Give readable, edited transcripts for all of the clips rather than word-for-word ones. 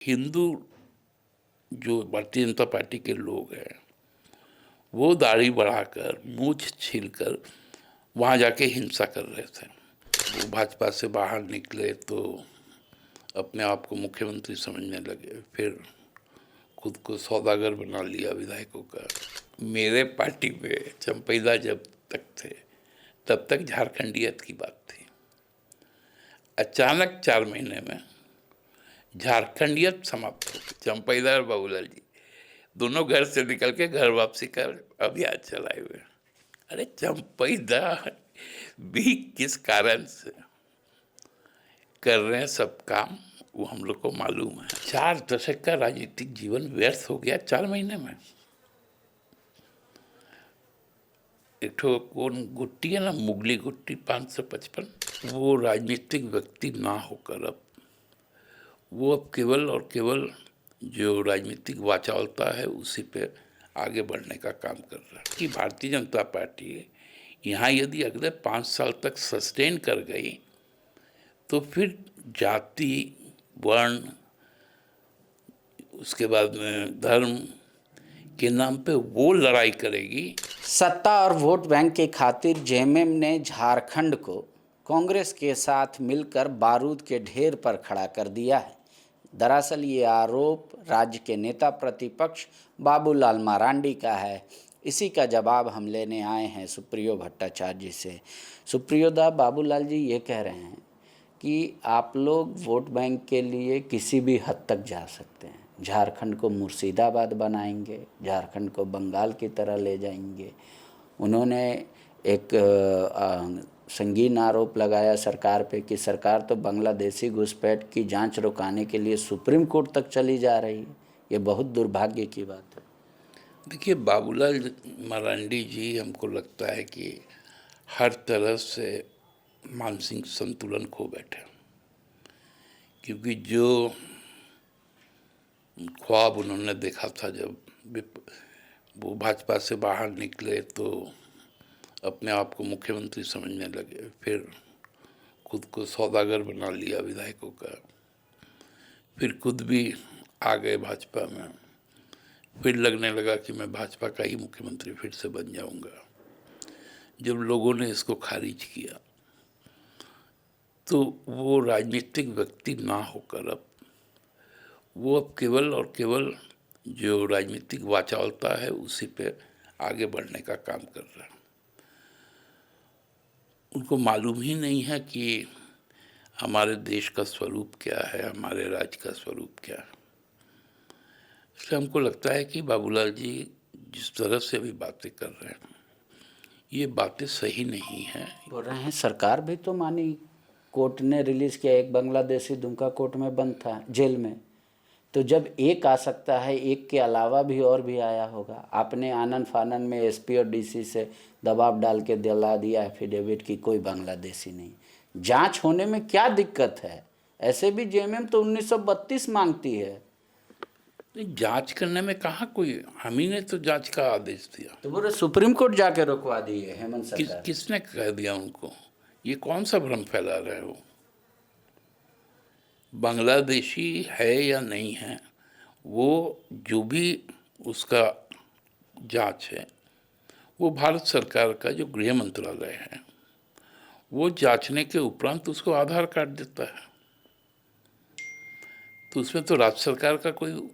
हिंदू जो भारतीय जनता पार्टी के लोग हैं वो दाढ़ी बढ़ाकर मूछ छीलकर वहाँ जाके हिंसा कर रहे थे। वो भाजपा से बाहर निकले तो अपने आप को मुख्यमंत्री समझने लगे, फिर खुद को सौदागर बना लिया विधायकों का। मेरे पार्टी में चंपैदा जब तक थे तब तक झारखंडियत की बात थी। अचानक 4 महीने में झारखंडियत समाप्त हो गई। चंपैदा और बाबूलाल जी दोनों घर से निकल के घर वापसी कर अभियान चलाए हुए। अरे चंपैदा भी किस कारण से कर रहे हैं सब काम वो हम लोग को मालूम है। 4 दशक का राजनीतिक जीवन व्यर्थ हो गया 4 महीने में। एक ठो कौन गुट्टी है ना, मुगली गुट्टी 555, वो राजनीतिक व्यक्ति ना होकर अब वो अब केवल और केवल जो राजनीतिक वाचालता है उसी पे आगे बढ़ने का काम कर रहा है। कि भारतीय जनता पार्टी यहाँ यदि अगले 5 साल तक सस्टेन कर गई तो फिर जाति, वर्ण, उसके बाद में धर्म के नाम पे वो लड़ाई करेगी। सत्ता और वोट बैंक के खातिर जेएमएम ने झारखंड को कांग्रेस के साथ मिलकर बारूद के ढेर पर खड़ा कर दिया है। दरअसल ये आरोप राज्य के नेता प्रतिपक्ष बाबूलाल मरांडी का है। इसी का जवाब हम लेने आए हैं सुप्रियो भट्टाचार्य जी से। सुप्रियोदा, बाबूलाल जी ये कह रहे हैं कि आप लोग वोट बैंक के लिए किसी भी हद तक जा सकते हैं। झारखंड को मुर्शिदाबाद बनाएंगे, झारखंड को बंगाल की तरह ले जाएंगे। उन्होंने एक संगीन आरोप लगाया सरकार पे कि सरकार तो बांग्लादेशी घुसपैठ की जांच रुकाने के लिए सुप्रीम कोर्ट तक चली जा रही है। ये बहुत दुर्भाग्य की बात है। देखिए, बाबूलाल मरांडी जी हमको लगता है कि हर तरह से मानसिक संतुलन खो बैठे, क्योंकि जो ख्वाब उन्होंने देखा था जब वो भाजपा से बाहर निकले तो अपने आप को मुख्यमंत्री समझने लगे, फिर खुद को सौदागर बना लिया विधायकों का, फिर खुद भी आ गए भाजपा में, फिर लगने लगा कि मैं भाजपा का ही मुख्यमंत्री फिर से बन जाऊंगा। जब लोगों ने इसको खारिज किया तो वो राजनीतिक व्यक्ति ना होकर अब वो अब केवल और केवल जो राजनीतिक वाचालता है उसी पे आगे बढ़ने का काम कर रहा है। उनको मालूम ही नहीं है कि हमारे देश का स्वरूप क्या है, हमारे राज्य का स्वरूप क्या है। इसलिए हमको लगता है कि बाबूलाल जी जिस तरह से अभी बातें कर रहे हैं ये बातें सही नहीं हैं। बोल रहे हैं सरकार भी तो मानी। कोर्ट ने रिलीज़ किया, एक बांग्लादेशी दुमका कोर्ट में बंद था जेल में। तो जब एक आ सकता है, एक के अलावा भी और भी आया होगा। आपने आनन फानन में एसपी और डीसी से दबाव डाल के दिला दिया एफिडेविट कि कोई बांग्लादेशी नहीं। जांच होने में क्या दिक्कत है? ऐसे भी जेएमएम तो 1932 मांगती है। जांच करने में कहाँ कोई, हम ही ने तो जांच का आदेश दिया। तो बोले सुप्रीम कोर्ट जाके रोकवा दी है हेमंत सरकार। किसने कह दिया उनको? ये कौन सा भ्रम फैला रहे हो? बांग्लादेशी है या नहीं है, वो जो भी उसका जांच है वो भारत सरकार का जो गृह मंत्रालय है वो जांचने के उपरांत उसको आधार कार्ड देता है। तो उसमें तो राज्य सरकार का कोई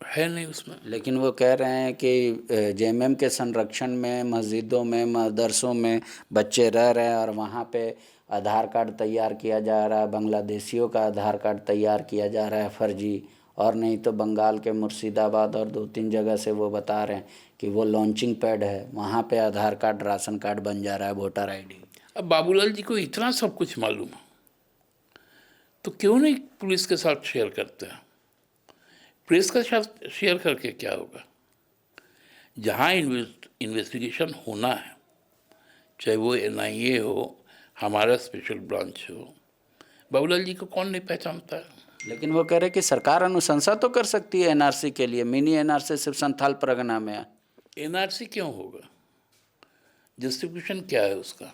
है नहीं उसमें। लेकिन वो कह रहे हैं कि जेएमएम के संरक्षण में मस्जिदों में मदरसों में बच्चे रह रहे हैं और वहाँ पे आधार कार्ड तैयार किया जा रहा है, बांग्लादेशियों का आधार कार्ड तैयार किया जा रहा है फर्जी। और नहीं तो बंगाल के मुर्शिदाबाद और 2-3 जगह से वो बता रहे हैं कि वो लॉन्चिंग पैड है, वहाँ पे आधार कार्ड राशन कार्ड बन जा रहा है, वोटर ID। अब बाबूलाल जी को इतना सब कुछ मालूम है तो क्यों नहीं पुलिस के साथ शेयर करते हैं? प्रेस के साथ शेयर करके क्या होगा? जहाँ इन्वेस्टिगेशन होना है, चाहे वो NIA हो, हमारा स्पेशल ब्रांच हो, बाबूलाल जी को कौन नहीं पहचानता है? लेकिन वो कह रहे कि सरकार अनुशंसा तो कर सकती है एनआरसी के लिए। मिनी एनआरसी सिर्फ संथाल परगना में है। NRC क्यों होगा? जस्टिफिकेशन क्या है उसका?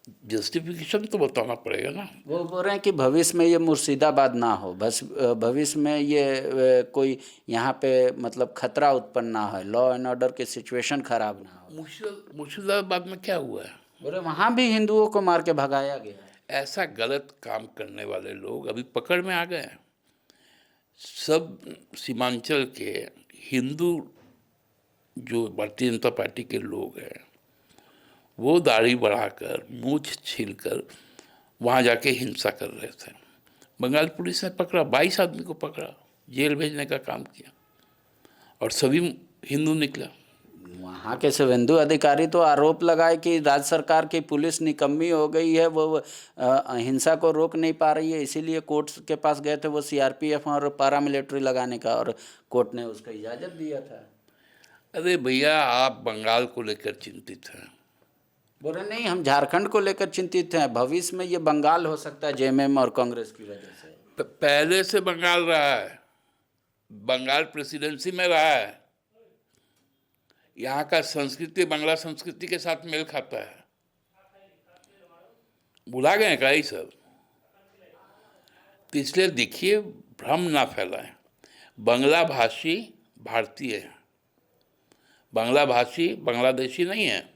जस्टिफिकेशन तो बताना पड़ेगा ना। वो बोल रहे हैं कि भविष्य में ये मुर्शिदाबाद ना हो, बस भविष्य में ये कोई यहाँ पे मतलब खतरा उत्पन्न ना हो, लॉ एंड ऑर्डर की सिचुएशन खराब ना हो। मुर्शिदाबाद में क्या हुआ है? बोले वहाँ भी हिंदुओं को मार के भगाया गया है। ऐसा गलत काम करने वाले लोग अभी पकड़ में आ गए हैं। सब सीमांचल के हिंदू जो भारतीय जनता पार्टी के लोग हैं, वो दाढ़ी बढ़ाकर मूछ छीलकर वहाँ जाके हिंसा कर रहे थे। बंगाल पुलिस ने पकड़ा, 22 आदमी को पकड़ा, जेल भेजने का काम किया, और सभी हिंदू निकला। वहाँ के शुभेंदु अधिकारी तो आरोप लगाए कि राज्य सरकार की पुलिस निकम्मी हो गई है, वो हिंसा को रोक नहीं पा रही है, इसीलिए कोर्ट के पास गए थे वो सीआरपीएफ और पैरामिलिट्री लगाने का, और कोर्ट ने उसका इजाज़त दिया था। अरे भैया, आप बंगाल को लेकर चिंतित हैं। बोले नहीं, हम झारखंड को लेकर चिंतित हैं, भविष्य में ये बंगाल हो सकता है जेएमएम और कांग्रेस की वजह से। पहले से बंगाल रहा है, बंगाल प्रेसिडेंसी में रहा है। यहाँ का संस्कृति बांग्ला संस्कृति के साथ मेल खाता है। भुला गए क्या ये सब? तो इसलिए देखिए, भ्रम ना फैलाएं। बांग्ला भाषी भारतीय है, बांग्ला भाषी बांग्लादेशी नहीं है।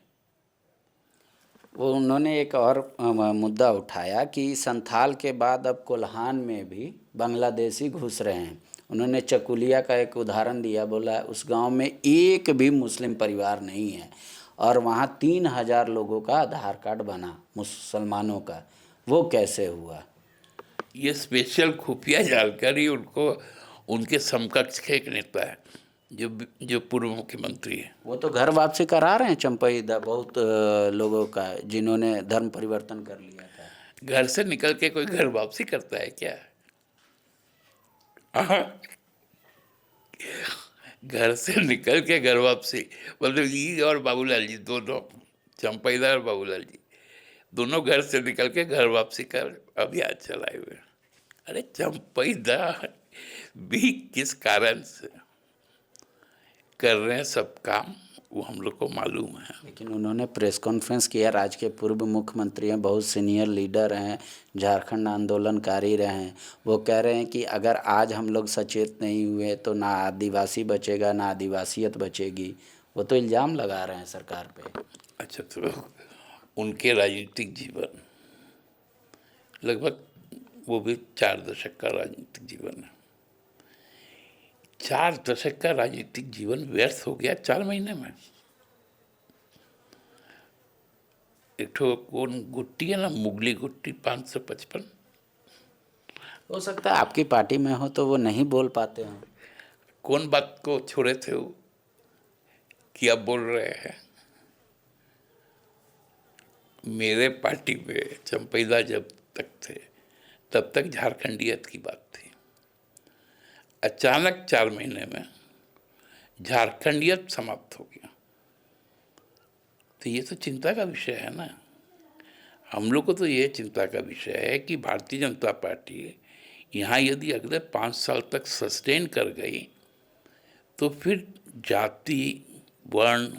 वो उन्होंने एक और मुद्दा उठाया कि संथाल के बाद अब कोल्हान में भी बांग्लादेशी घुस रहे हैं। उन्होंने चकुलिया का एक उदाहरण दिया, बोला उस गांव में एक भी मुस्लिम परिवार नहीं है और वहाँ 3000 लोगों का आधार कार्ड बना मुसलमानों का। वो कैसे हुआ? ये स्पेशल खुफिया जानकारी उनको, उनके समकक्ष के एक नेता है जो पूर्व मुख्यमंत्री है, वो तो घर वापसी करा रहे हैं चंपईदा बहुत लोगों का, जिन्होंने धर्म परिवर्तन कर लिया था। घर से निकल के कोई घर वापसी करता है क्या? घर से निकल के घर वापसी मतलब ये और बाबूलाल जी दोनों, चंपईदा और बाबूलाल जी दोनों घर से निकल के घर वापसी कर अभियान चलाए हुए। अरे चंपईदा भी किस कारण से कर रहे हैं सब काम, वो हम लोग को मालूम है। लेकिन उन्होंने प्रेस कॉन्फ्रेंस किया, राज्य के पूर्व मुख्यमंत्री हैं, बहुत सीनियर लीडर हैं, झारखंड आंदोलनकारी रहे हैं। वो कह रहे हैं कि अगर आज हम लोग सचेत नहीं हुए तो ना आदिवासी बचेगा ना आदिवासियत बचेगी। वो तो इल्ज़ाम लगा रहे हैं सरकार पे। अच्छा, तो उनके राजनीतिक जीवन लगभग वो भी 4 दशक का राजनीतिक जीवन है। 4 दशक का राजनीतिक जीवन व्यर्थ हो गया 4 महीने में। एक ठो कौन गुट्टी है ना, मुगली गुट्टी 555। हो सकता है आपकी पार्टी में हो तो वो नहीं बोल पाते हो। कौन बात को छोड़े थे वो कि अब बोल रहे हैं? मेरे पार्टी में चंपईदा जब तक थे तब तक झारखंडियत की बात थी। अचानक 4 महीने में झारखंडियत समाप्त हो गया, तो ये तो चिंता का विषय है ना। हम लोग को तो ये चिंता का विषय है कि भारतीय जनता पार्टी यहाँ यदि अगले 5 साल तक सस्टेन कर गई तो फिर जाति, वर्ण,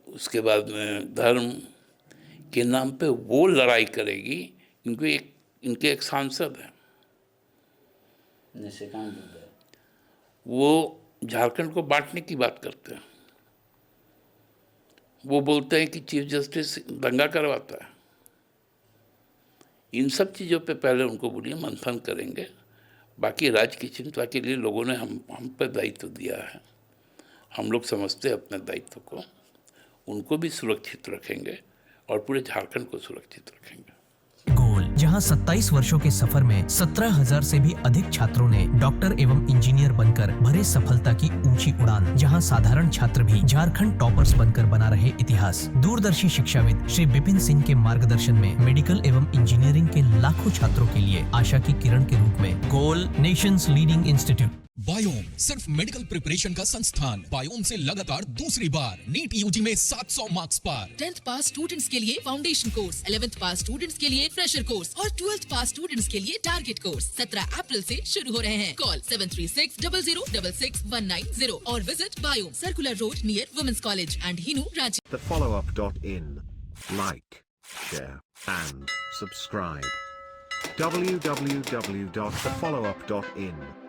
उसके बाद में धर्म के नाम पे वो लड़ाई करेगी। इनके एक सांसद हैं, वो झारखंड को बांटने की बात करते हैं। वो बोलते हैं कि चीफ जस्टिस दंगा करवाता है। इन सब चीज़ों पे पहले उनको बोलिए मंथन करेंगे। बाकी राज्य की चिंता के लिए लोगों ने हम पर दायित्व दिया है, हम लोग समझते हैं अपने दायित्व को, उनको भी सुरक्षित रखेंगे और पूरे झारखंड को सुरक्षित रखेंगे। गोल, जहां 27 वर्षों के सफर में 17,000 से भी अधिक छात्रों ने डॉक्टर एवं इंजीनियर बनकर भरे सफलता की ऊंची उड़ान, जहां साधारण छात्र भी झारखंड टॉपर्स बनकर बना रहे इतिहास। दूरदर्शी शिक्षाविद श्री विपिन सिंह के मार्गदर्शन में मेडिकल एवं इंजीनियरिंग के लाखों छात्रों के लिए आशा की किरण के रूप में गोल, नेशंस लीडिंग इंस्टीट्यूट। बायोम सिर्फ मेडिकल प्रिपरेशन का संस्थान। बायोम से लगातार दूसरी बार नीट यूजी में 700 मार्क्स पार। 10th पास स्टूडेंट्स के लिए फाउंडेशन कोर्स, 11th पास स्टूडेंट्स के लिए फ्रेशर कोर्स और 12th पास स्टूडेंट्स के लिए टारगेट कोर्स 17 अप्रैल से शुरू हो रहे हैं। कॉल 7360066190 और visit biome, circular road near women's college and Hinoo, Ranchi. The follow-up.in. Like. share, and subscribe. www.thefollowup.in